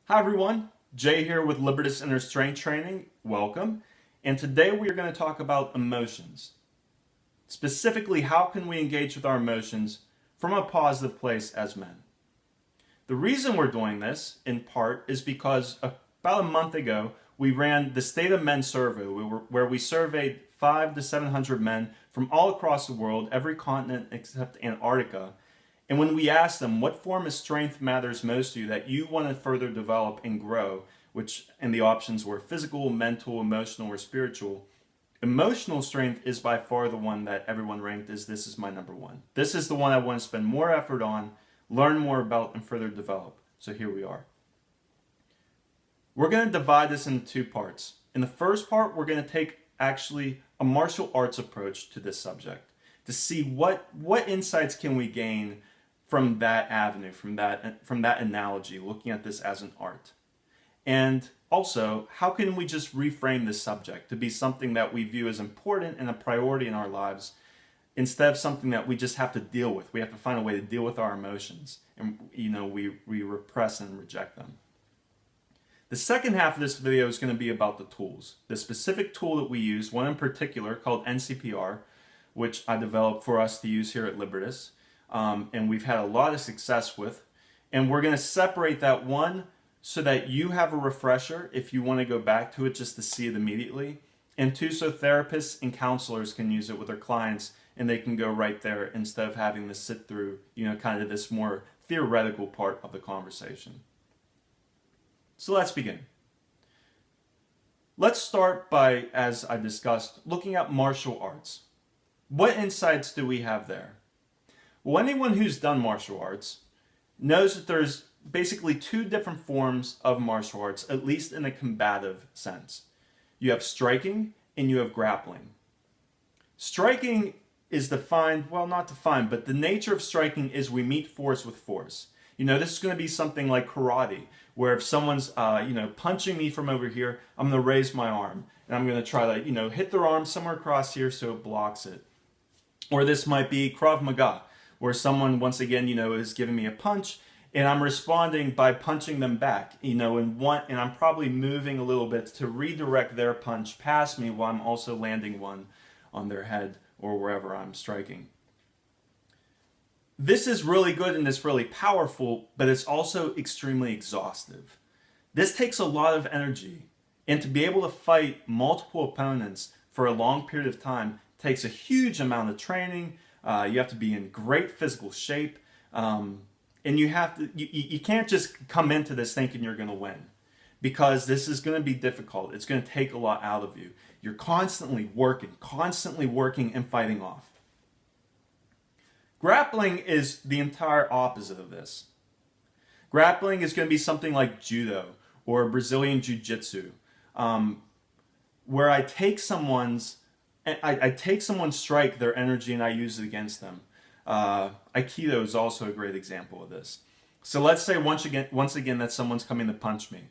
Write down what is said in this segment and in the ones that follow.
Hi everyone, Jay here with Libertas Inner Strength Training. Welcome. And today we are going to talk about emotions. Specifically, how can we engage with our emotions from a positive place as men? The reason we're doing this, in part, is because about a month ago, we ran the State of Men survey where we surveyed 500 to 700 men from all across the world, every continent except Antarctica. And when we asked them what form of strength matters most to you that you want to further develop and grow, and the options were physical, mental, emotional, or spiritual, emotional strength is by far the one that everyone ranked as this is my number one. This is the one I want to spend more effort on, learn more about, and further develop. So here we are. We're going to divide this into two parts. In the first part, we're going to take actually a martial arts approach to this subject to see what insights can we gain from that avenue, from that analogy, looking at this as an art. And also, how can we just reframe this subject to be something that we view as important and a priority in our lives instead of something that we just have to deal with. We have to find a way to deal with our emotions, and we repress and reject them. The second half of this video is going to be about the tools. The specific tool that we use, one in particular called NCPR, which I developed for us to use here at Libertas. And we've had a lot of success with. And we're going to separate that one so that you have a refresher if you want to go back to it just to see it immediately. And two, so therapists and counselors can use it with their clients and they can go right there instead of having to sit through, kind of this more theoretical part of the conversation. So let's begin. Let's start by, as I discussed, looking at martial arts. What insights do we have there? Well, anyone who's done martial arts knows that there's basically two different forms of martial arts, at least in a combative sense. You have striking and you have grappling. Striking is defined, well, not defined, but the nature of striking is we meet force with force. This is going to be something like karate, where if someone's, punching me from over here, I'm going to raise my arm and I'm going to try to, hit their arm somewhere across here so it blocks it. Or this might be Krav Maga, where someone, once again, is giving me a punch, and I'm responding by punching them back, and I'm probably moving a little bit to redirect their punch past me while I'm also landing one on their head or wherever I'm striking. This is really good and it's really powerful, but it's also extremely exhaustive. This takes a lot of energy, and to be able to fight multiple opponents for a long period of time takes a huge amount of training. You have to be in great physical shape, and you can't just come into this thinking you're going to win, because this is going to be difficult. It's going to take a lot out of you. You're constantly working and fighting off. Grappling is the entire opposite of this. Grappling is going to be something like judo or Brazilian Jiu-Jitsu, where I take someone's strike, their energy, and I use it against them. Aikido is also a great example of this. So let's say once again that someone's coming to punch me.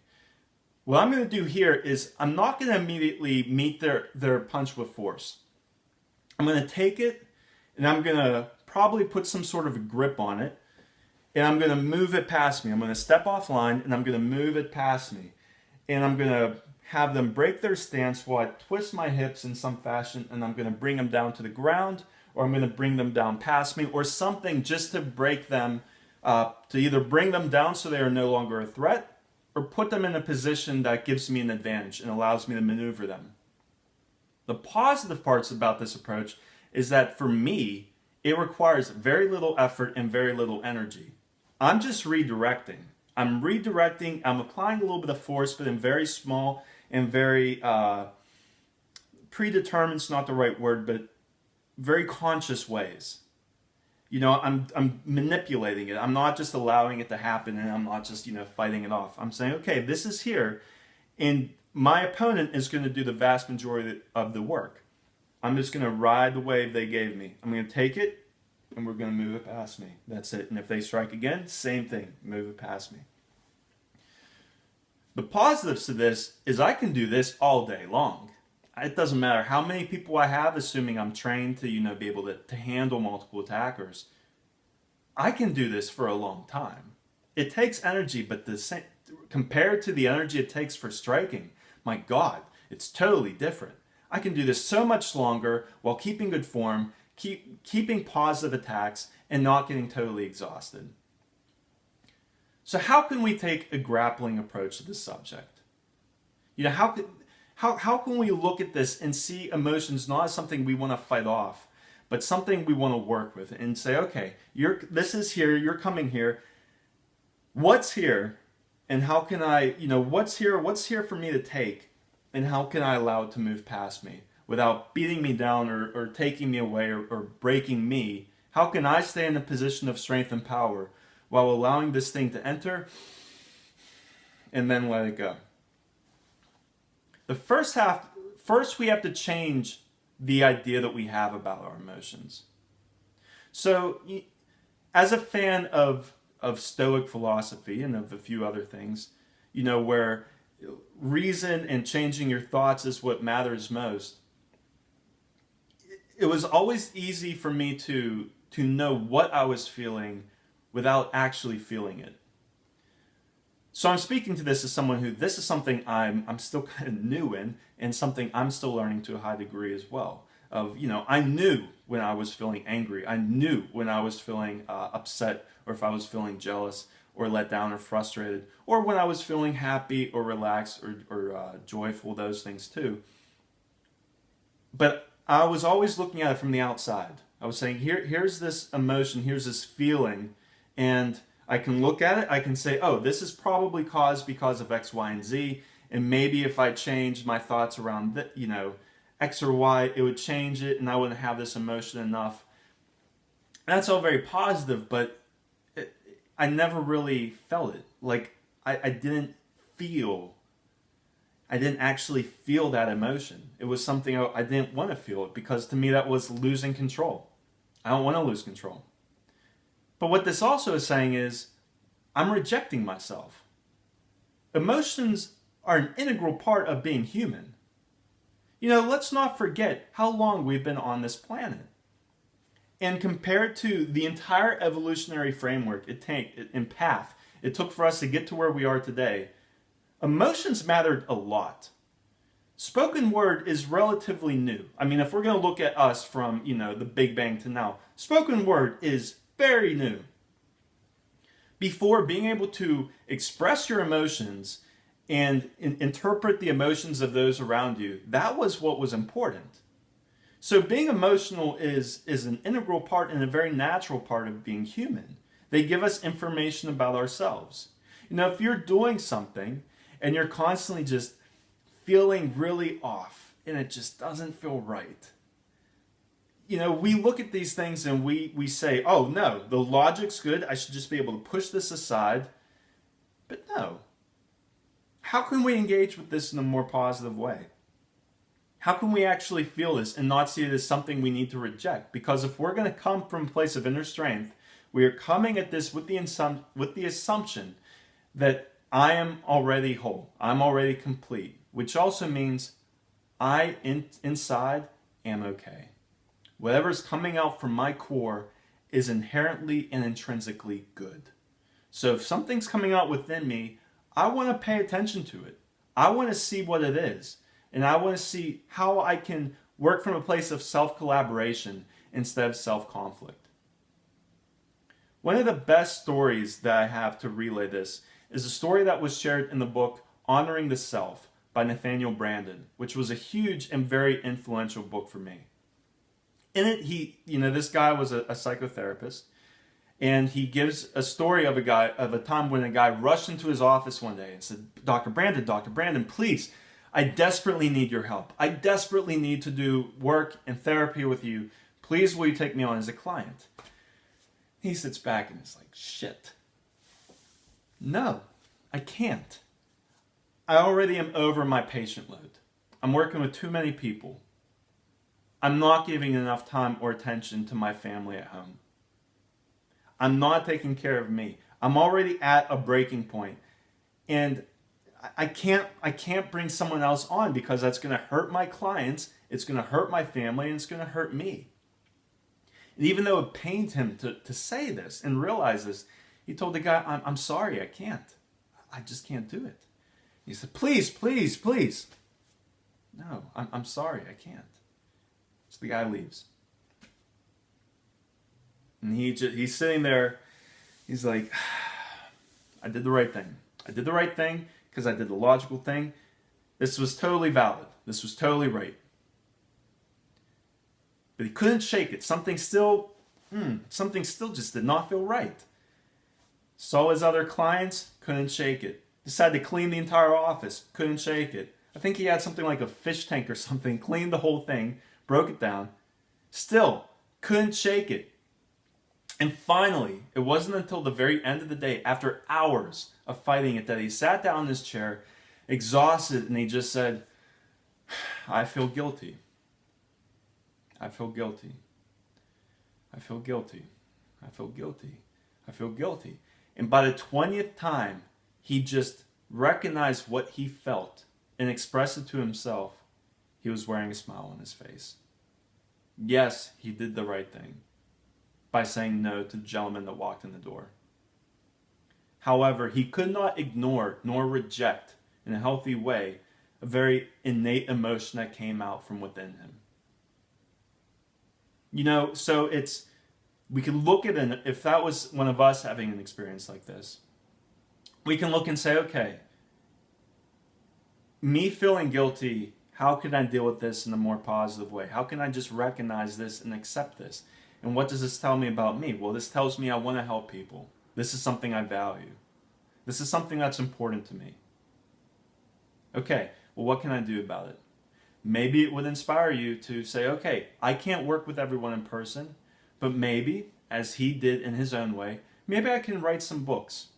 What I'm going to do here is I'm not going to immediately meet their punch with force. I'm going to take it and I'm going to probably put some sort of a grip on it, and I'm going to move it past me. I'm going to step offline and I'm going to move it past me. And I'm going to have them break their stance while I twist my hips in some fashion, and I'm going to bring them down to the ground, or I'm going to bring them down past me, or something just to break them, to either bring them down so they are no longer a threat, or put them in a position that gives me an advantage and allows me to maneuver them. The positive parts about this approach is that for me, it requires very little effort and very little energy. I'm just redirecting. I'm applying a little bit of force, but in very small and very predetermined, is not the right word, but very conscious ways. I'm manipulating it. I'm not just allowing it to happen, and I'm not just, fighting it off. I'm saying, okay, this is here, and my opponent is going to do the vast majority of the work. I'm just going to ride the wave they gave me. I'm going to take it, and we're going to move it past me. That's it. And if they strike again, same thing. Move it past me. The positives to this is I can do this all day long. It doesn't matter how many people I have, assuming I'm trained to, be able to handle multiple attackers. I can do this for a long time. It takes energy, but compared to the energy it takes for striking, my God, it's totally different. I can do this so much longer while keeping good form, keeping positive attacks, and not getting totally exhausted. So how can we take a grappling approach to this subject? You know, how can we look at this and see emotions not as something we want to fight off, but something we want to work with and say, okay, this is here, you're coming here. What's here, and how can I, what's here for me to take, and how can I allow it to move past me without beating me down or taking me away or breaking me? How can I stay in a position of strength and power while allowing this thing to enter and then let it go? The first we have to change the idea that we have about our emotions. So, as a fan of Stoic philosophy and of a few other things, where reason and changing your thoughts is what matters most, it was always easy for me to know what I was feeling without actually feeling it. So I'm speaking to this as someone who, this is something I'm still kind of new in, and something I'm still learning to a high degree as well. I knew when I was feeling angry. I knew when I was feeling upset, or if I was feeling jealous or let down or frustrated, or when I was feeling happy or relaxed or joyful, those things too. But I was always looking at it from the outside. I was saying, here's this emotion, here's this feeling, and I can look at it, I can say, oh, this is probably caused because of X, Y, and Z, and maybe if I changed my thoughts around, X or Y, it would change it, and I wouldn't have this emotion enough. And that's all very positive, but I never really felt it. Like, I didn't actually feel that emotion. It was something I didn't want to feel it, because to me that was losing control. I don't want to lose control. But what this also is saying is, I'm rejecting myself. Emotions are an integral part of being human. Let's not forget how long we've been on this planet. And compared to the entire evolutionary framework and path it took for us to get to where we are today, emotions mattered a lot. Spoken word is relatively new. I mean, if we're going to look at us from, the Big Bang to now, spoken word is very new. Before, being able to express your emotions and interpret the emotions of those around you, that was what was important. So being emotional is an integral part and a very natural part of being human. They give us information about ourselves. If you're doing something and you're constantly just feeling really off and it just doesn't feel right, we look at these things and we say, oh no, the logic's good, I should just be able to push this aside. But no. How can we engage with this in a more positive way? How can we actually feel this and not see it as something we need to reject? Because if we're going to come from a place of inner strength, we are coming at this with the assumption that I am already whole, I'm already complete, which also means I inside am okay. Whatever's coming out from my core is inherently and intrinsically good. So if something's coming out within me, I want to pay attention to it. I want to see what it is. And I want to see how I can work from a place of self-collaboration instead of self-conflict. One of the best stories that I have to relay this is a story that was shared in the book Honoring the Self by Nathaniel Branden, which was a huge and very influential book for me. In it, this guy was a psychotherapist, and he gives a story of a time when a guy rushed into his office one day and said, Dr. Branden, please, I desperately need your help. I desperately need to do work and therapy with you. Please, will you take me on as a client? He sits back and is like, shit. No, I can't. I already am over my patient load. I'm working with too many people. I'm not giving enough time or attention to my family at home. I'm not taking care of me. I'm already at a breaking point. And I can't bring someone else on, because that's going to hurt my clients, it's going to hurt my family, and it's going to hurt me. And even though it pained him to say this and realize this, he told the guy, I'm sorry, I can't. I just can't do it. He said, please, please, please. No, I'm sorry, I can't. So the guy leaves. And he's sitting there, he's like, I did the right thing. I did the right thing because I did the logical thing. This was totally valid. This was totally right. But he couldn't shake it. Something still just did not feel right. Saw his other clients, couldn't shake it. Decided to clean the entire office, couldn't shake it. I think he had something like a fish tank or something, cleaned the whole thing, broke it down. Still, couldn't shake it. And finally, it wasn't until the very end of the day, after hours of fighting it, that he sat down in his chair, exhausted, and he just said, I feel guilty. I feel guilty. I feel guilty. I feel guilty. I feel guilty. And by the 20th time, he just recognized what he felt and expressed it to himself. He was wearing a smile on his face. Yes, he did the right thing by saying no to the gentleman that walked in the door. However, he could not ignore nor reject in a healthy way a very innate emotion that came out from within him. You know, so we can look at it, if that was one of us having an experience like this, we can look and say, okay, me feeling guilty, how can I deal with this in a more positive way? How can I just recognize this and accept this? And what does this tell me about me? Well, this tells me I want to help people. This is something I value. This is something that's important to me. Okay, well, what can I do about it? Maybe it would inspire you to say, okay, I can't work with everyone in person, but maybe, as he did in his own way, maybe I can write some books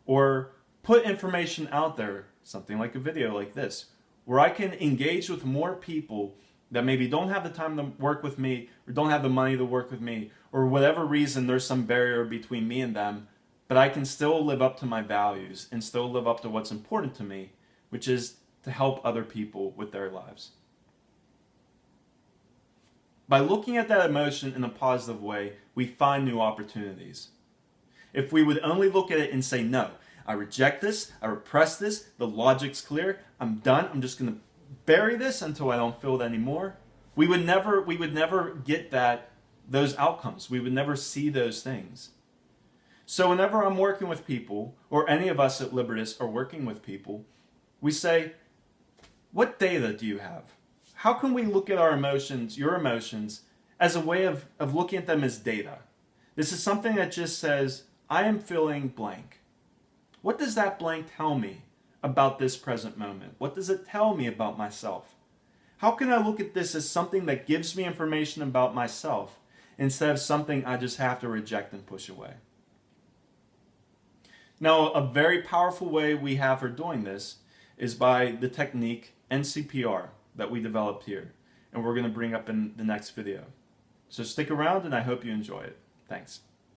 or put information out there, something like a video like this, where I can engage with more people that maybe don't have the time to work with me or don't have the money to work with me, or whatever reason there's some barrier between me and them, but I can still live up to my values and still live up to what's important to me, which is to help other people with their lives. By looking at that emotion in a positive way, we find new opportunities. If we would only look at it and say, no, I reject this, I repress this, the logic's clear, I'm done, I'm just going to bury this until I don't feel it anymore, we would never get those outcomes. We would never see those things. So whenever I'm working with people, or any of us at Libertas are working with people, we say, what data do you have? How can we look at our emotions, your emotions, as a way of looking at them as data? This is something that just says, I am feeling blank. What does that blank tell me about this present moment? What does it tell me about myself? How can I look at this as something that gives me information about myself instead of something I just have to reject and push away? Now, a very powerful way we have for doing this is by the technique NCPR that we developed here, and we're going to bring up in the next video. So stick around, and I hope you enjoy it. Thanks.